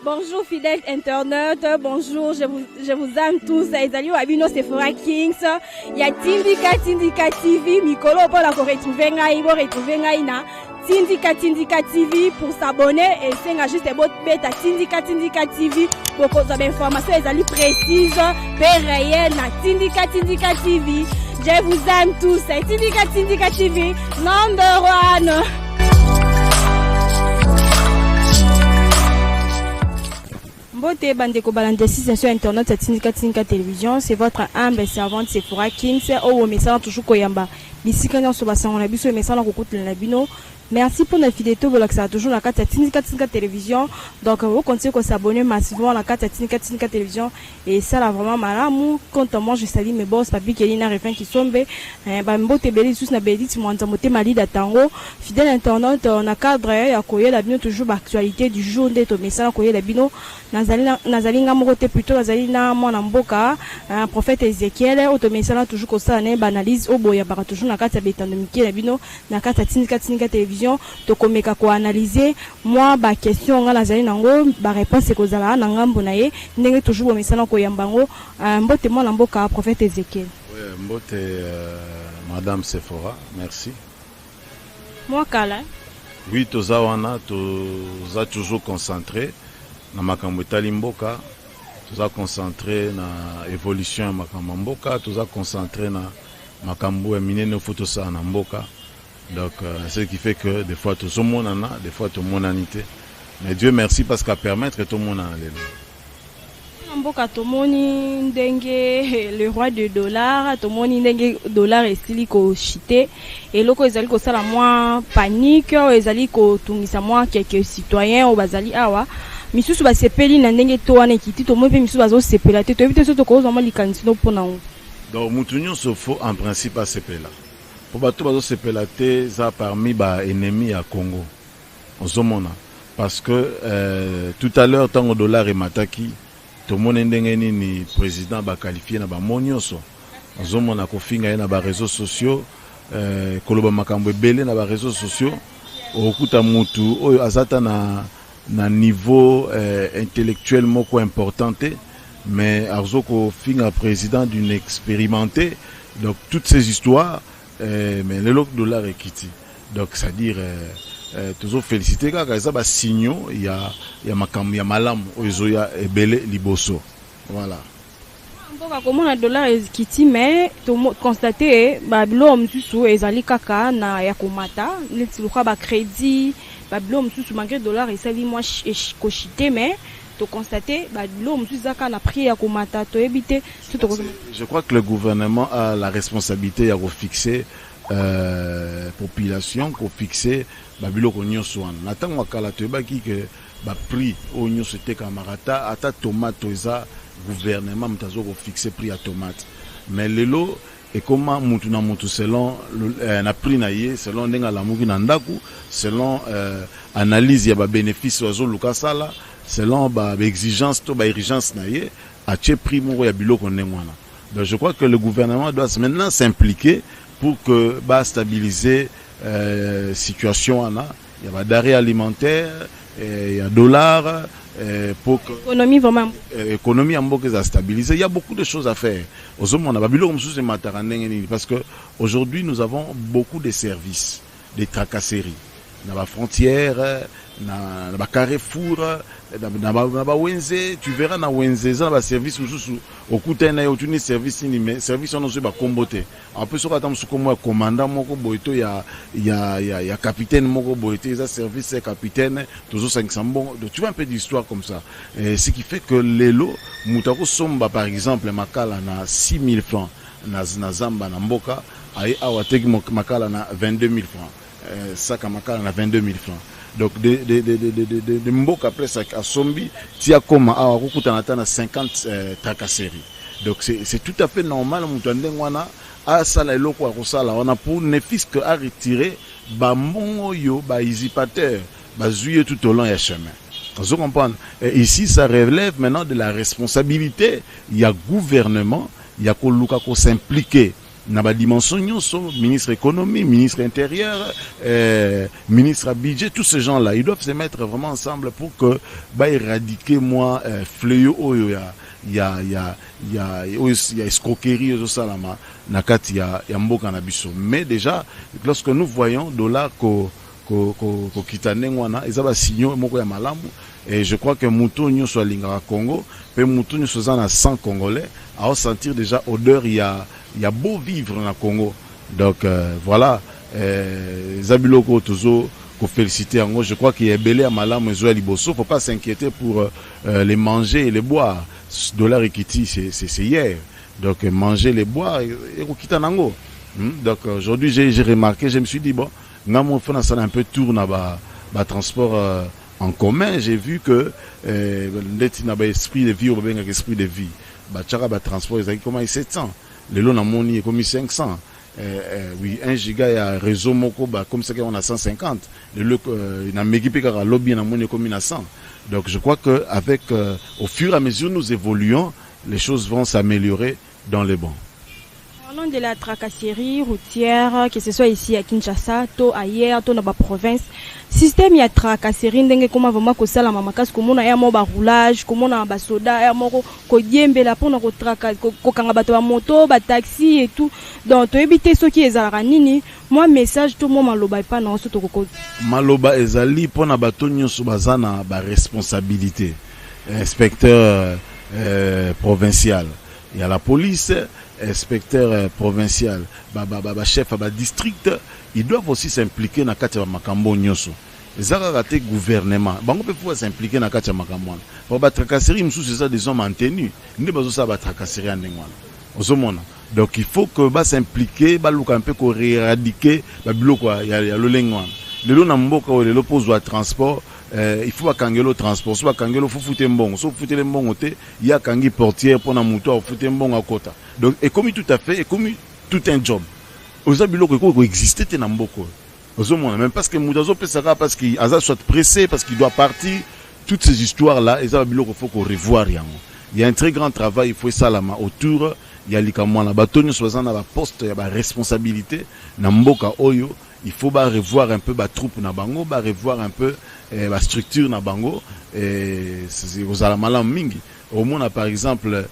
Bonjour fidèles internautes, bonjour, je vous aime tous. Ezali Wabino Sephora Kings. Il y a Tindika TV, Mikolo pour la retrouver ngai na Tindika TV pour s'abonner et c'est juste bot beta Tindika TV pour cause d'informations ezali précises, réelles na Tindika TV. Je vous aime tous. Tindika TV, number one. Mbote bandeko balandesi sur internet Tindika télévision, c'est votre humble servante Sephora Kings. Oh message toujours koyamba. Bisika nyo so basanga na biso message na kokutela na bino. Merci pour notre fidélité, vous l'avez toujours la carte Tindika télévision. Donc vous continuez à s'abonner massivement à la carte Tindika télévision et ça là vraiment malamu. Quand moi je salue mes boss papi Kelina refin qui sombe mbote beli sous na beli ti mwanta mote mali datango fidèle internaute on a cadre ya koye la bino toujours l'actualité du jour ndeto message koye la bino nazali ngamote plutôt nazali na mwana mboka prophète Ezekiel auto message toujours ko ça na analyse oboya bara toujours na carte ya betando miki la bino na carte Tindika télévision to komeka ko analyser moi ba question nga nazali nango ba réponse ko zala na ngambo na ye ndenge toujours bo message ko yambango mbote mwana mboka prophète Ezekiel. Oui, mbote madame Sephora, merci. Moi kala. Oui, toza wana toza toujours concentré na makambo etali mboka, toza concentré na évolution ya makambo mboka, toza concentré na makambo ya minene foto sa na mboka. Donc, ce qui fait que des fois, tout le monde en a, des fois, tout le monde en a. Mais Dieu merci parce qu'à permettre que tout le monde en a. Mboka tomoni ndenge le roi de dollar tomoni ndenge dollar estili ko chité et loko ezali ko sala moi panique ezali ko tungisa moi quelques citoyens au bazali awa misusu ba sepeli na ndenge to wana kiti to mo pe misusu bazo sepela te to éviter so to ko zo mo likanisi no pona ngo. Donc mutunyo se faut en principe à sepela. Pour bato bazo sepela te za parmi ba ennemis à Congo. Ozomona parce que tout à l'heure tant au dollar et mataki tout le monde ndengeni ni président ba qualifié na ba monyoso. Ozomona ko finga na ba réseaux sociaux koloba makambo ebele na ba réseaux sociaux okuta mutu oyo azata na niveau intellectuel moko importante mais arzoko finga président d'une expérimentée. Donc toutes ces histoires mais le lot dollar est quitté. Donc c'est-à-dire toujours féliciter car ça ba signaux il y a makam ya malam ozoya ebele liboso. Voilà. Mboka comment le dollar est quitté mais to constater ba bilo msusu ezali kaka na ya komata neti lokwa ba crédit ba bilo msusu malgré dollar ezali moi kochité mais to constater ba bilo msusu zaka na prix ya komata to ebité tout. Je crois que le gouvernement a la responsabilité à fixer population pour fixer babilo ko nyonso wana natango kala to ebaki que ba prix o nyonso te kamarata ata tomate eza gouvernement mtazo ko fixer prix à tomate mais lelo et comment mutu na mutu selon na prix na ye selon ndenga la muki na ndaku selon analyse ya ba bénéfice ozo luka sala selon ba exigence to ba urgence na ye a che prix mo ya biloko ndengwana. Donc je crois que le gouvernement doit maintenant s'impliquer pour que bah stabiliser situation ana il y a denrées alimentaires il y a dollars pour que économie vraiment économie en mboka za stabiliser. Il y a beaucoup de choses à faire ozomona babilo msusu matara ndenge parce que aujourd'hui nous avons beaucoup de services des tracasseries na ba frontière na ba carrefour na ba wenze tu verras na wenze za ba service msusu okuta na yo tuni service ni mais service on se ba kombote en plus so kata msuko mo commandant moko boito ya capitaine moko boito za service capitaine toujours 500 bon tu vois un peu d'histoire comme ça ce qui fait que lelo mutako somba par exemple makala na 6000 francs na zamba na mboka ai awateki makala na 22000 francs saka makala na 22000 francs. Donc de mboka après ça à sombi tia koma awa kukuta na 50 tracasseries. Donc c'est tout à fait normal mutande ngwana a sala eloko a kosala on a pour ne fisc à retirer ba monyo ba usurpateur ba zuye tout au long ya chemin. Vous comprenez? Ici ça relève maintenant de la responsabilité, il y a gouvernement, il y a ko luka ko s'impliquer na ba dimension nyonso, ministre économie, ministre intérieur, ministre à budget, tous ces gens là ils doivent se mettre vraiment ensemble pour que ba éradiquer moi fléau oyo ya escroquerie au salama na kati ya mboka na biso. Mais déjà lorsque nous voyons dollar ko kitane ngwana ezaba signaux moko ya malamu. Et je crois que Moutou Nyonso Lingara Congo, et Moutou Nyonso Zana 100 Congolais, à sentir déjà odeur, il y a beau vivre dans le Congo. Donc voilà, Zabiloko Tozo, pour féliciter en gros, je crois qu'il y a belé à Malam et Zoé Liboso, faut pas s'inquiéter pour les manger et les boire. Dollar et Kiti, c'est hier. Donc manger, les boire et Rokita Nango. Donc aujourd'hui, j'ai remarqué, je me suis dit, bon, Namo Fona ça un peu tourne à transport. En commun, j'ai vu que l'esprit de vie, ou bien l'esprit de vie, transport, comment il 700. Le lot est comme 500. Oui, 1 giga, il y a un réseau moko, comme ça qu'on a 150. Il y a un lobby, comme 100. Donc je crois que avec, au fur et à mesure nous évoluons, les choses vont s'améliorer dans les bons. Parlons de la tracasserie routière, que ce soit ici à Kinshasa, to ailleurs, to dans la province. Système ya tracasserie ndenge comment vraiment ko sala mamakas ko mona ya mo ba roulage, ko mona ba soda ya mo ko diembela pona ko traka ko kanga bato ba moto, ba taxi et tout. Donc to éviter ce qui ezalaka nini, moi message tout mo maloba pa na so to ko maloba ezali pona bato nyonso bazana ba responsabilité. Inspecteur provincial, il y a la police, inspecteur provincial, chef à district, ils doivent aussi s'impliquer dans le makambo nyonso. Les arrêtés gouvernement, bango peut pouvoir s'impliquer dans le makambo. Pour la tracasserie, nous sommes des hommes en tenue. Nous ne pouvons pas tracasserie en England. Donc il faut que bah s'impliquer, bah un peu qu'on éradiquer, bah bloquer, il y a le lengwan. Le lot n'amboka ou le lot pose au transport. Il faut kangi le transport, soit kangi le faut foutre un bon, soit foutre le bon côté, il y a kangi portière pour na moto, foutre un bon à côté. Donc et comme tout à fait, et comme tout un job. Aux abilo que existait te n'amboko. Aux hommes même parce que moutazo peut ça parce qu'il a soit pressé parce qu'il doit partir. Toutes ces histoires là, les abilo qu'il faut qu'on revoie rien. Il y a un très grand travail, il faut ça là autour. Il y a les camois là, batonio soit dans la poste, il y a la responsabilité. N'amboka oyo. Il faut bah revoir un peu la troupe na bango, bah revoir un peu la structure na bango et c'est aux alamala mingi. Au moins par exemple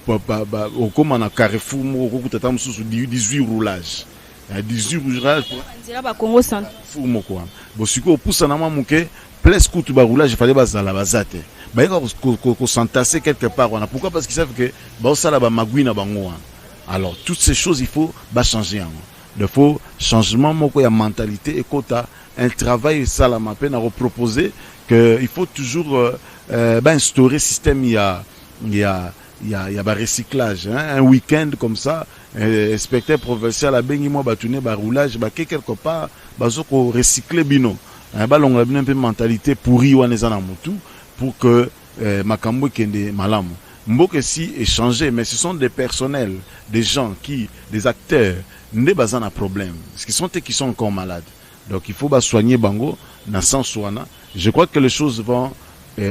au comme on a Carrefour mo ko tata mususu 18 roulages. 18 roulages pour dire ba Congo centre. Fou moko. Bo siko poussa na mamuke plus coup ba roulage il fallait bazala bazate. Ba ko s'entasser quelque part on a pourquoi parce qu'ils savent que ba sala ba magui na bango. Alors toutes ces choses il faut ba changer. Il faut changement moko ya mentalité et quota un travail ça la peine à reproposer que il faut toujours instaurer système il y a recyclage un week-end comme ça inspecteur provincial a bengi moi batuner ba roulage ba quelque part bazoko recycler bino ba longa un peu mentalité pourri wana za na mutu pour que makambo kende malamu mboke si échanger mais ce sont des personnels des gens des acteurs ne bazan un problème parce qu'ils sont qui sont encore malades donc il faut soigner bango dans sens soana. Je crois que les choses vont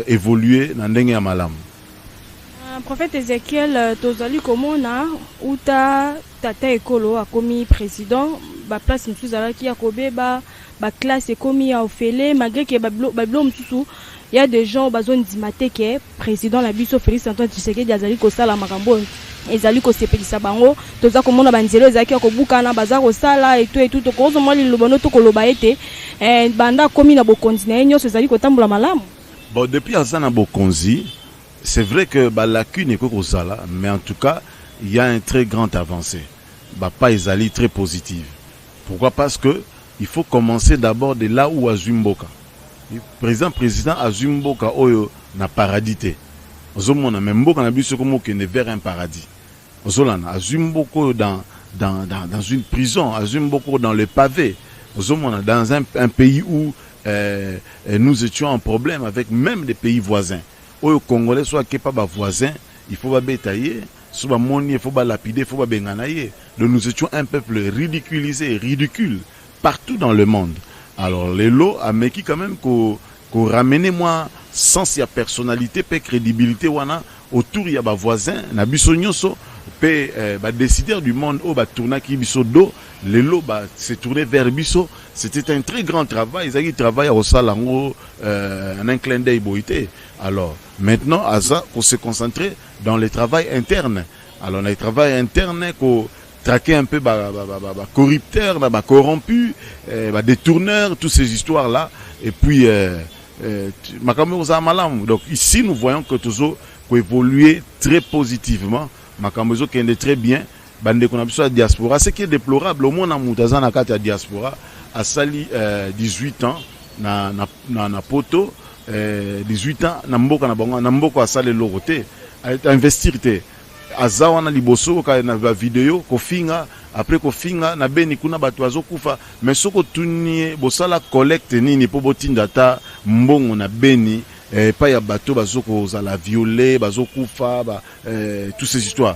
évoluer dans ndenge ya malamu. Prophète Ezekiel tozali komona uta tata ekolo akomi président ba place msusu alaki ya kobeba ba classe ekomi ya ofele malgré que bablo msusu il y a des gens bazon dimate que président la biso Félix Antoine Tshisekedi azali ko sala makambo ezali ko sepelisa bango toza komona banzelo ezaki ko bukana baza ko sala et tout to ko zo mali lobono to ko loba ete banda komi na bokonzi na enyo ezali ko tambola malamu. Bon depuis azana bokonzi c'est vrai que la lacune est là, mais en tout cas, il y a un très grand avancé. Pas ezali très positive. Pourquoi? Parce que il faut commencer d'abord de là où Azumboka. Le président Azumboka oyo na paradité. Ozomona même mboka na biso comme kende vers un paradis. Ozolana Azumboko dans une prison, Azumboko dans le pavé. Ozomona dans un pays où nous étions en problème avec même des pays voisins. Au Congolais soit que pas voisin, il faut pas bétailler, soit moni, il faut pas lapider, il faut pas benganayer. Donc nous étions un peuple ridiculisé, ridicule partout dans le monde. Alors les lots a meki quand même qu'on ramenait moi sans sa personnalité, pas crédibilité wana autour il y a ba voisin, na biso nyonso décideur du monde au tourna qui biso do lelo se tourner vers biso. C'était un très grand travail. Ils ont travaillé au salango en un clin d'œil boité. Alors maintenant à ça qu'on se concentrer dans le travail interne. Alors on a le travail interne qu'on traquer un peu corrupteurs, corrompus, détourneurs, toutes ces histoires là. Et puis donc ici nous voyons que toujours évoluer très positivement. Makambozo qui est très bien. Bande qu'on a besoin de diaspora. Ce qui est déplorable, au moins en Moutazana à la diaspora, a sali 18 ans na poto, 18 ans na mboka a sali loroté, a investir te. Azawana liboso ka na vidéo ko finga après ko finga na beni kuna batu azokufa mais soko tunie bosala collecte nini po botinda ta mbongo na beni pas ya bateau bazoko zala violer bazokufa toutes ces histoires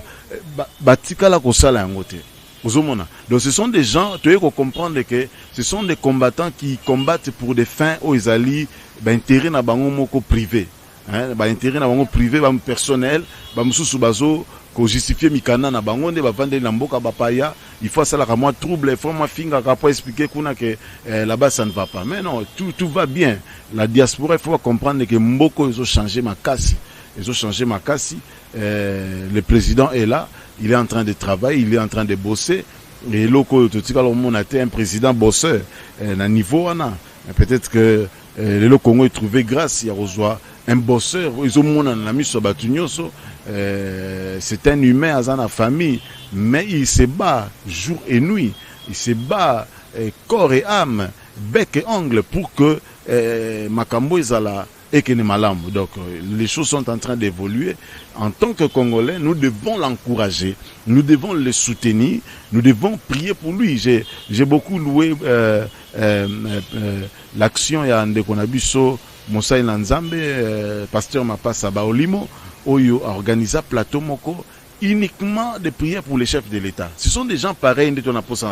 batikala ko sala yango te ozomona. Donc ce sont des gens tu dois comprendre que ce sont des combattants qui combattent pour des fins aux izali intérêt na bango moko privé intérêt na bango privé ba personnel ba mususu bazo ko justifier mikana na bango nde ba vendre na mboka bapaya. Il faut ça la moi trouble, il faut moi finga pour expliquer qu'on a que là-bas ça ne va pas. Mais non, tout va bien. La diaspora, il faut comprendre que Mboko ils ont changé ma casse. Ils ont changé ma casse. Le président est là, il est en train de travailler, il est en train de bosser. Et loko tout cas on a été un président bosseur na niveau ana. Peut-être que le Congo est trouvé grâce il y a reçoit un bosseur, ils ont mon ami sur Batunyoso. C'est un humain à sa famille, mais il se bat jour et nuit. Il se bat corps et âme, bec et ongle pour que Makambo Izala et que Malam. Donc les choses sont en train d'évoluer. En tant que Congolais, nous devons l'encourager, nous devons le soutenir, nous devons prier pour lui. J'ai beaucoup loué l'action ya Ndekonabiso Moussa Nzambe, pasteur Mapasa Baolimo. Oyo a organisé plateau moko uniquement de prières pour les chefs de l'État. Ce sont des gens pareils de ton apôtre.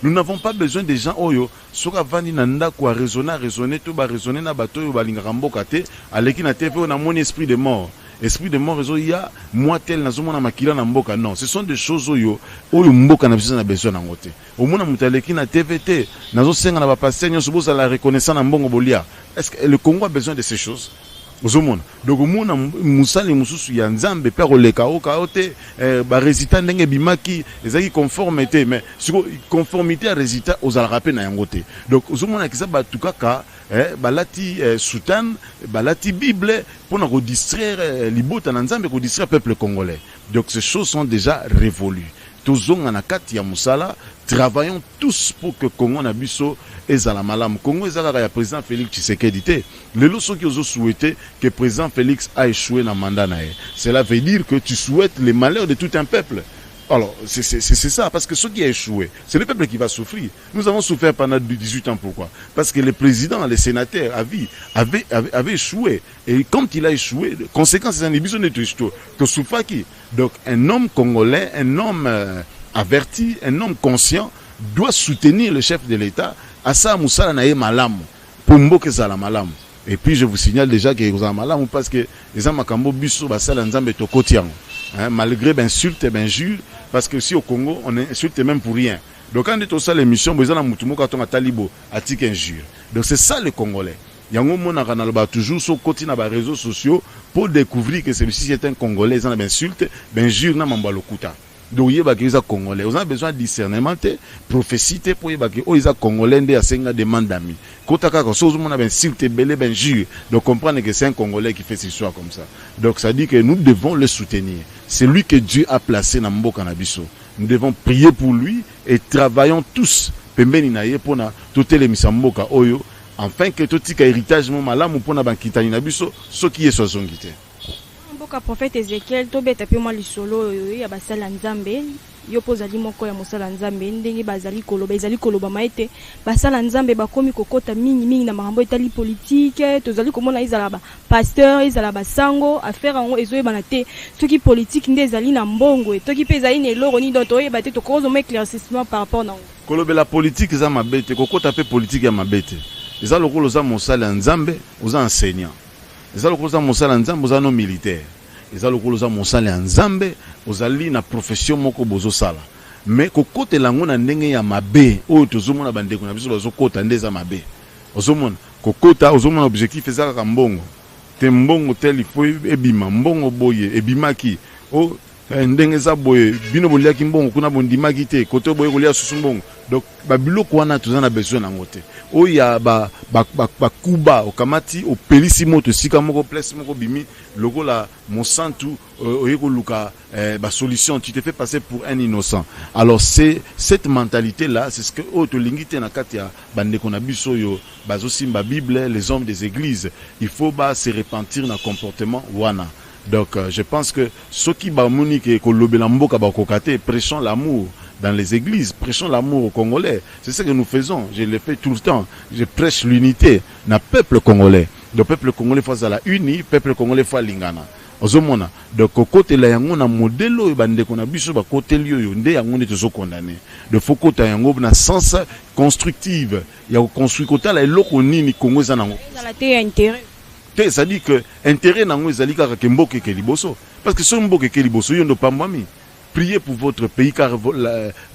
Nous n'avons pas besoin des gens oyo soka vandi nanda kwa raisonner tout ba raisonner na bato yo balinga mboka te aleki na TV on a mon esprit de mort. Esprit de mort réseau ya moi tel na zomona makila na mboka non, ce sont des choses oyo mboka na biso na besoin na ngote. Au mona mutaleki na TVT nazo senga na ba pasteur nyo suboza la reconnaissance na mbongo bolia. Est-ce que le Congo a besoin de ces choses? Donc mona musali mususu ya nzambe pe koleka okaote ba résultat ndenge bimaki ezaki conformité mais siko conformité à résultat aux alrape na yangote. Donc ozomona kisa batukaka balati soutane balati bible pour na ko distraire libota na nzambe ko distraire peuple congolais. Donc ces choses sont déjà révolues. Tozonga na kati ya musala, travaillons tous pour que Congo na biso ezala malam. Congo ezala ya président Félix Tshisekedi te. Les leçons qui ont souhaité que président Félix a échoué dans le mandat nae. Cela veut dire que tu souhaites le malheur de tout un peuple. Alors, c'est ça, parce que ce qui a échoué, c'est le peuple qui va souffrir. Nous avons souffert pendant 18 ans, pourquoi? Parce que le président, les sénateurs avaient échoué. Et quand il a échoué, conséquence, c'est un épisode de tout que Soufaki. Donc, un homme congolais, un homme averti, un homme conscient, doit soutenir le chef de l'État. Asa Moussala nae malam, pour mboke zala malam. Et puis, je vous signale déjà que vous avez malam, parce que les Amakambo Bisso, Basala Nzambe Tokotiang. Malgré insultes et injures, parce que si au Congo, on insulte même pour rien. Donc quand on est au sein de l'émission, on a mutumo quand on a talibo, atik injure. Donc c'est ça les Congolais. Yango mona kanalba toujours sur côté na ba réseaux sociaux pour découvrir que celui-ci est un Congolais, ils ont insulte, injure na mambalokuta. Donc il y a des Congolais, on a besoin de discernement, prophétie pour y oh ils Congolais ndé asenga demande d'amis. Kotaka ko sozo mona insulte belé injure. Donc comprendre que c'est un Congolais qui fait ces choix comme ça. Donc ça dit que nous devons le soutenir. C'est lui que Dieu a placé dans Mboka na biso. Nous devons prier pour lui et travaillons tous pembeni na ye pona tote le misamboka oyo afin que tout tika héritage mo malamu pona bankitani na biso ce qui est sozongité. Mboka prophète Ezekiel to beta pe mo lisolo ya basala nzambe yo pozali moko ya mosala nzambe ndenge bazali koloba maite basala nzambe bakomi kokota mingi na makambo etali politique tozali komona izala ba pasteur izala ba sango affaire ngo ezoyebana te soki politique nde ezali na mbongo toki pe ezali na eloro ni donc oyeba te tokozo mo éclaircissement par rapport na kolobela politique za mabete kokota pe politique ya mabete eza lokolo za mosala nzambe oza enseignant eza lokolo za mosala nzambe oza no militaire eza lokolo za mosala ya nzambe ozali na profession moko bozo sala mais kokotela ngo na ndenge ya mabe oyo tozomona bandeko na biso bazokota ndeza mabe ozomona kokota ozomona objectif ezaka ka mbongo te mbongo tel il faut ebima mbongo boye ebimaki o ndenge za boye bino boliaki mbongo kuna bondimaki te kote boye kolia susu mbongo donc babiloko wana tozana besoin nango te oya ba kuba okamati opelisi moto sika moko place moko bimi lokola monsantu oyeko luka ba solution tu te fais passer pour un innocent alors c'est cette mentalité là c'est ce que auto lingite na kati ya bandeko na biso yo bazosimba Bible les hommes des églises il faut ba se repentir na comportement wana. Donc je pense que ceux qui bamunique et kolobela mboka bakokate prêchons l'amour dans les églises, prêchons l'amour aux Congolais. C'est ce que nous faisons. Je le fais tout le temps. Je prêche l'unité na peuple congolais. Le peuple congolais faut la uni, peuple congolais faut lingana. Ozomona. Donc côté la yango na modelo bande ko na biso ba côté liyo yo nde yango ne tozo condamner. De faut côté yango na sens constructive. Ya ko construire côté la eloko nini Congo za nango. Dans la terre intérêt. Ça dit que intérêt nango ezali kaka ke mboke ke liboso parce que so mboke ke liboso yo ndo pambami priez pour votre pays car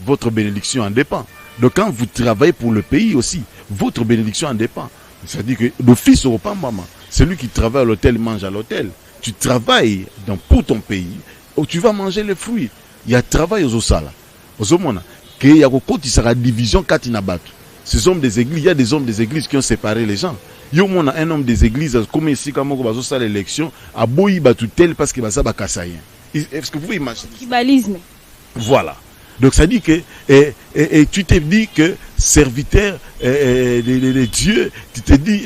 votre bénédiction en dépend. Donc quand vous travaillez pour le pays aussi votre bénédiction en dépend. Ça dit que d'office au pambama celui qui travaille à l'hôtel mange à l'hôtel. Tu travailles pour ton pays où tu vas manger les fruits. Il y a travail aux osala aux omona que ya kokoti sera division katina batu. Ces hommes des églises, il y a des hommes des églises qui ont séparé les gens. Yo mona un homme des églises comme ici comme bazo sala l'élection a boyi batu tel parce que baza bakasayen. Est-ce que vous pouvez imaginer? Tribalisme. Voilà. Donc ça dit que et tu te dis que serviteur de Dieu, tu te dis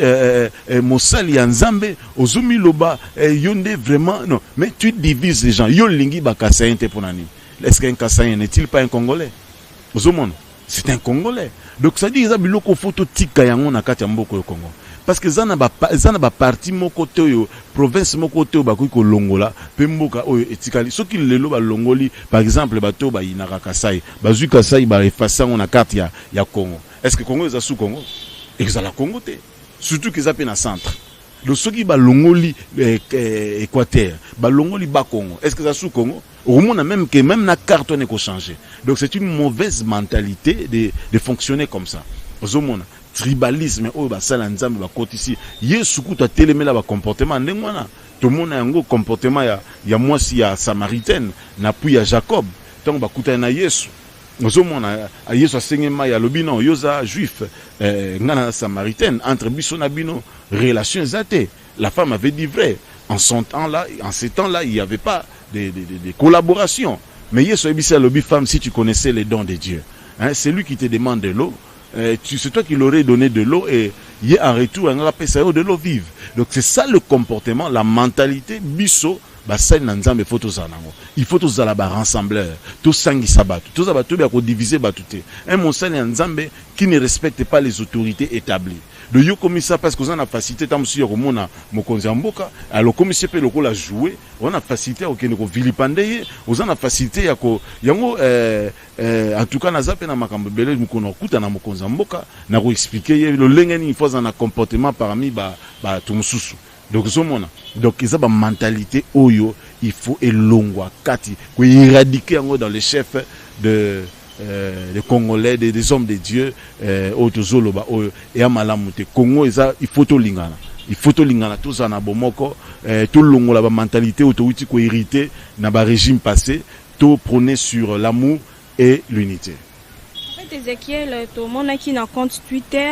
Mosali Nzambe ozumi loba yonde vraiment non, mais tu divises les gens. Yo lingi bakasayen te ponani. Est-ce qu'un Kassayen n'est-il pas un Congolais? Ozomon, c'est un Congolais. Donc ça dit que biloko photo tika yango na kati ya mboko yo Congo. Parce que zana ba parti moko te yo province moko te ba ko longola pe mboka oyo etikali soki lelo ba longoli par exemple bato ba inaka Kasai bazui Kasai ba efasa na carte ya Congo. Est-ce que Congo est sous Congo? Ezala Congo te. Surtout qu'ils appellent na centre. Donc ceux qui ba longoli Équateur, ba longoli ba Congo. Est-ce que ça sous Congo? Au moins même que même na carte on est ko changer. Donc c'est une mauvaise mentalité de fonctionner comme ça. Ozomona tribalisme oyo basala nzambe bakotisi Yesu kuta telemela ba comportement ndengwana to mona yango comportement ya mwasi ya Samaritaine na puis ya Jacob tant bakuta na Yesu ozomona Yesu asengema ya lobino yoza juif ngana Samaritaine entre biso na bino relation zate la femme avait dit vrai en ces temps-là il y avait pas de collaboration mais Yesu ebisa lobi femme si tu connaissais les dons de Dieu hein, c'est lui qui te demande de l'eau c'est toi qui l'aurais donné de l'eau et il en retour un rappel de l'eau vive. Donc c'est ça le comportement, la mentalité biso basai nanzambe photos anango. Il faut tous la rassembleur, tous sangi sabat, tous abatu bien diviser batute. Un monseigneur nzambe qui ne respecte pas les autorités établies. De yo comme ça parce que on a facilité tam sur mona mokonzi mboka alors comme c'est pe loko la jouer on a facilité auquel ko vilipandeye on a facilité ya ko yango en tout cas na zape na makambo bele mukono kuta na mokonzi mboka na ko expliquer le lengeni il faut un comportement parmi ba tumususu donc somona donc ils ont ba mentalité oyo il faut elongwa kati ko éradiquer yango dans les chefs de les Congolais, des hommes de Dieu, autozoloba, et à Malamute. Congo, il faut tout lingana. Il faut tout lingana, tout ça na bomoko, tout le long la mentalité autorité ko hérité, na ba régime passé, tout prôné sur l'amour et l'unité. En fait, Ezekiel, tout le monde qui n'a compte Twitter,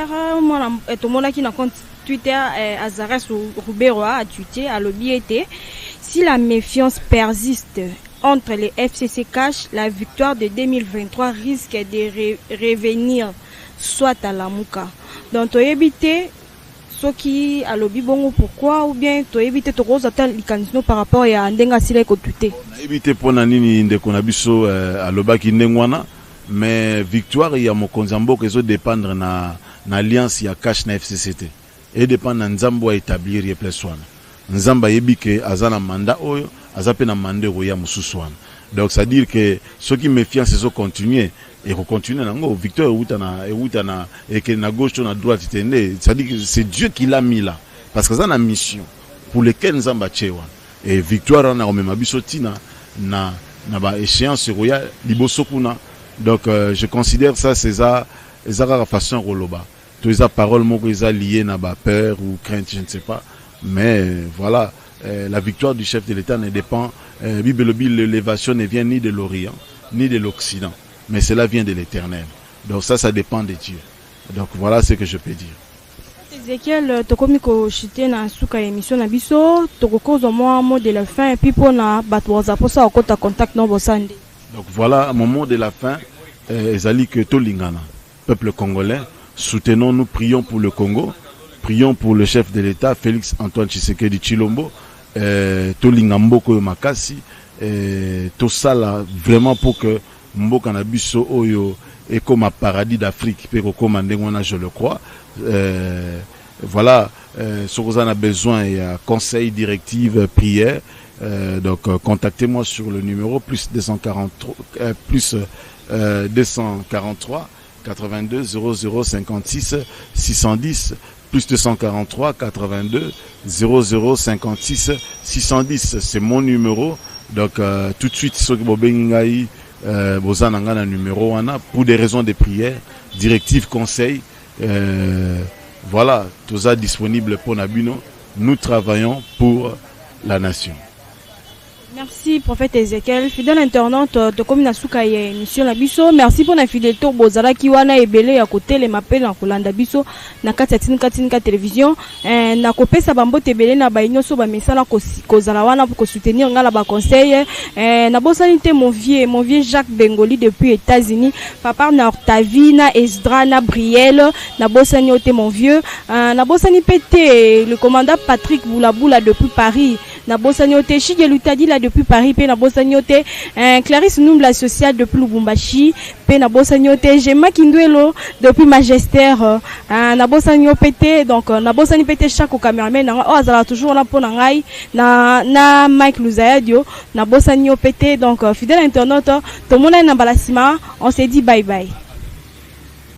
tout le monde qui n'a compte Twitter, Azares ou Ruberoa a tweeté, à l'objet, si la méfiance persiste entre les FCC cash, la victoire de 2023 risque de revenir soit à la Mouka. Donc, tu éviter ce qui a le bon pourquoi ou bien tu éviter de rose les candidats par rapport à Ndenga Sile Kotuté. Éviter pour Nanini de Konabiso à l'Obaki Ndengwana, mais victoire il y a mon Konzambo qui dépendre na alliance il y a cash na FCCT et dépend na Nzambo à établir les plessoines. Nzamba yebike azana mandat oyo azape na mandat roya mususwana. Donc ça veut dire que ceux qui méfiant c'est continuer et continuer nango victoire utana et que na gauche na droite tende ça veut dire que c'est Dieu qui l'a mis là parce que ça na mission pour lesquels Nzamba tchewa et victoire na omema biso tina na ba échéance royale liboso kuna. Donc je considère ça c'est ça la façon roloba. Tous les paroles moko eza liées na ba peur ou crainte, je ne sais pas, mais voilà, la victoire du chef de l'État ne dépend l'élévation ne vient ni de l'Orient ni de l'Occident, mais cela vient de l'Éternel. Donc ça dépend de Dieu. Donc voilà ce que je peux dire. Ezekiel, tokomi ko chité na suka émission na biso, tokokozo mot de la fin et puis pour na batwaza pour ça okota contact no bosande. Donc voilà, mon mot de la fin, ezali que tolingana, peuple congolais, soutenons, nous prions pour le Congo, prions pour le chef de l'État Félix Antoine Tshisekedi Tshilombo, tolingamboko makasi, tout ça là vraiment pour que mboka na biso oyo et comme un paradis d'Afrique, je le crois. Voilà, ce que vous en avez besoin, il y a conseil, directive, prière. Donc, contactez-moi sur le numéro plus 243 82 00 56 610 plus 243 82 00 56 610. C'est mon numéro. Donc, tout de suite, ce que vous avez Bozananga numéro 1 pour des raisons de prière, directive, conseil. Voilà, tout ça disponible pour Nabino. Nous travaillons pour la nation. Merci, prophète Ezekiel. Fidèle internaute de Komina Souka émission na biso. Merci pour la fidélité. Bozala kiwana ebele ya côté les m'appelle na kolanda biso na katinka télévision. Na kopesa bambote ebele na bainyo so ba mesala kozala wana pour soutenir ngala ba conseil. Na bosani te mon vieux Jacques Bengoli depuis États-Unis. Papa na Octavie na Esdra na Brielle. Na bosani te mon vieux. Na bosani pété le commandant Patrick Boulaboula depuis Paris. Na bosani te Chige Lutadi la depuis Paris, pe na bosagnote Clarisse Numbla sociale depuis Lubumbashi, pe na bosagnote Gemma Kindwelo depuis Magester, na bosagnote donc na bosagnote chaque cameraman na azala toujours là pour ngai na Mike Luzayadio na bosagnote donc fidèle internaute tout le monde na balasima, on se dit bye bye.